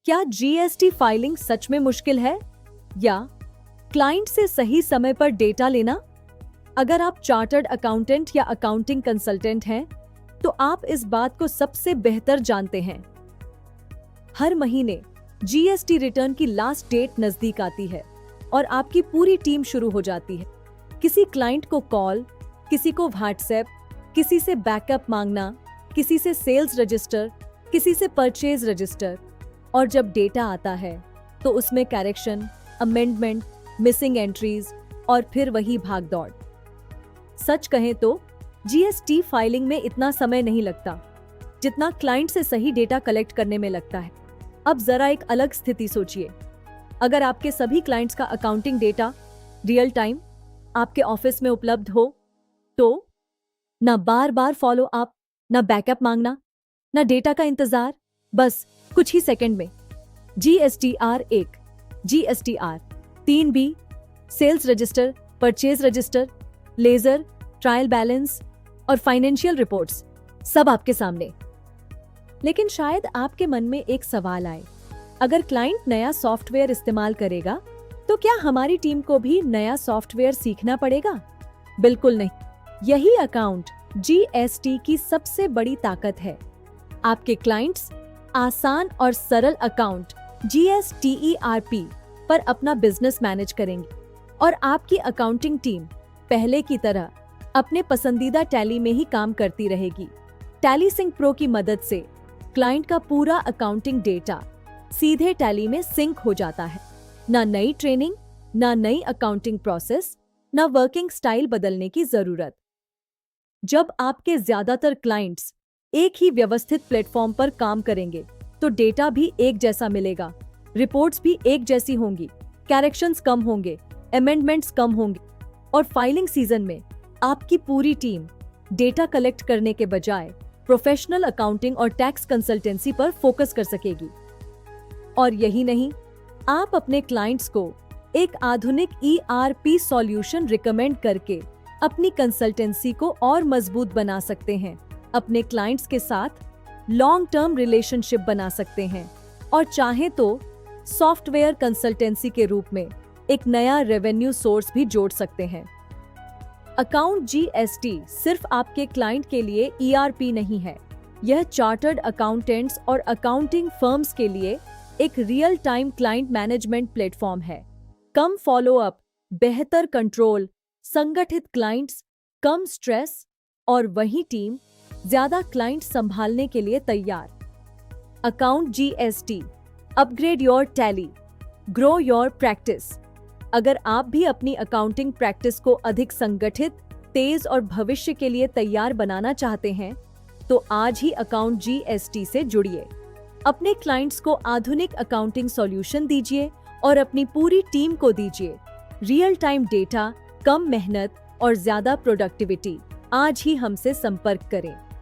क्या GST filing सच में मुश्किल है या क्लाइंट से सही समय पर डेटा लेना? अगर आप चार्टर्ड अकाउंटेंट या अकाउंटिंग कंसल्टेंट हैं, तो आप इस बात को सबसे बेहतर जानते हैं। हर महीने जीएसटी रिटर्न की लास्ट डेट नजदीक आती है और आपकी पूरी टीम शुरू हो जाती है। किसी क्लाइंट को कॉल, किसी को व्हाट्सएप, किसी से बैकअप मांगना, किसी से सेल्स रजिस्टर, किसी से परचेज रजिस्टर। और जब डेटा आता है तो उसमें करेक्शन, अमेंडमेंट, मिसिंग एंट्रीज और फिर वही भागदौड़। सच कहें तो जीएसटी फाइलिंग में इतना समय नहीं लगता जितना क्लाइंट से सही डेटा कलेक्ट करने में लगता है। अब जरा एक अलग स्थिति सोचिए। अगर आपके सभी क्लाइंट्स का अकाउंटिंग डेटा रियल टाइम आपके ऑफिस में उपलब्ध हो, तो ना बार बार फॉलो अप, ना बैकअप मांगना, ना डेटा का इंतजार, बस कुछ ही सेकंड में GSTR 1, GSTR 3B, sales register, purchase register, ledger, trial balance और फाइनेंशियल रिपोर्ट्स सब आपके सामने। लेकिन शायद आपके मन में एक सवाल आए, अगर क्लाइंट नया सॉफ्टवेयर इस्तेमाल करेगा तो क्या हमारी टीम को भी नया सॉफ्टवेयर सीखना पड़ेगा? बिल्कुल नहीं। यही अकाउंट जीएसटी की सबसे बड़ी ताकत है। आपके क्लाइंट्स आसान और सरल अकाउंट जीएसटीईआरपी पर अपना बिजनेस मैनेज करेंगे और आपकी अकाउंटिंग टीम पहले की तरह अपने पसंदीदा टैली में ही काम करती रहेगी। टैली सिंक प्रो की मदद से क्लाइंट का पूरा अकाउंटिंग डेटा सीधे टैली में सिंक हो जाता है। ना नई ट्रेनिंग, ना नई अकाउंटिंग प्रोसेस, ना वर्किंग स्टाइल बदलने की जरूरत। जब आपके ज्यादातर क्लाइंट्स एक ही व्यवस्थित प्लेटफॉर्म पर काम करेंगे तो डेटा भी एक जैसा मिलेगा, रिपोर्ट्स भी एक जैसी होंगी, करेक्शंस कम होंगे, अमेंडमेंट्स कम होंगे और फाइलिंग सीजन में आपकी पूरी टीम डेटा कलेक्ट करने के बजाय प्रोफेशनल अकाउंटिंग और टैक्स कंसल्टेंसी पर फोकस कर सकेगी। और यही नहीं, आप अपने क्लाइंट्स को एक आधुनिक ईआरपी सॉल्यूशन रिकमेंड करके अपनी कंसल्टेंसी को और मजबूत बना सकते हैं, अपने क्लाइंट्स के साथ लॉन्ग टर्म रिलेशनशिप बना सकते हैं और चाहे तो सॉफ्टवेयर कंसल्टेंसी के रूप में एक नया रेवेन्यू सोर्स भी जोड़ सकते हैं। अकाउंट जीएसटी सिर्फ आपके क्लाइंट के लिए ईआरपी नहीं है, यह चार्टर्ड अकाउंटेंट्स और अकाउंटिंग फर्म्स के लिए एक real time client management platform है। कम फॉलो अप, बेहतर कंट्रोल, संगठित क्लाइंट्स, कम स्ट्रेस और वही टीम ज्यादा क्लाइंट संभालने के लिए तैयार। Account GST, upgrade your tally, grow your practice. अगर आप भी अपनी अकाउंटिंग प्रैक्टिस को अधिक संगठित, तेज और भविष्य के लिए तैयार बनाना चाहते हैं, तो आज ही अकाउंट जीएसटी से जुड़िए। अपने क्लाइंट्स को आधुनिक अकाउंटिंग सॉल्यूशन दीजिए और अपनी पूरी टीम को दीजिए रियल टाइम डेटा, कम मेहनत और ज्यादा प्रोडक्टिविटी। आज ही हमसे संपर्क करें।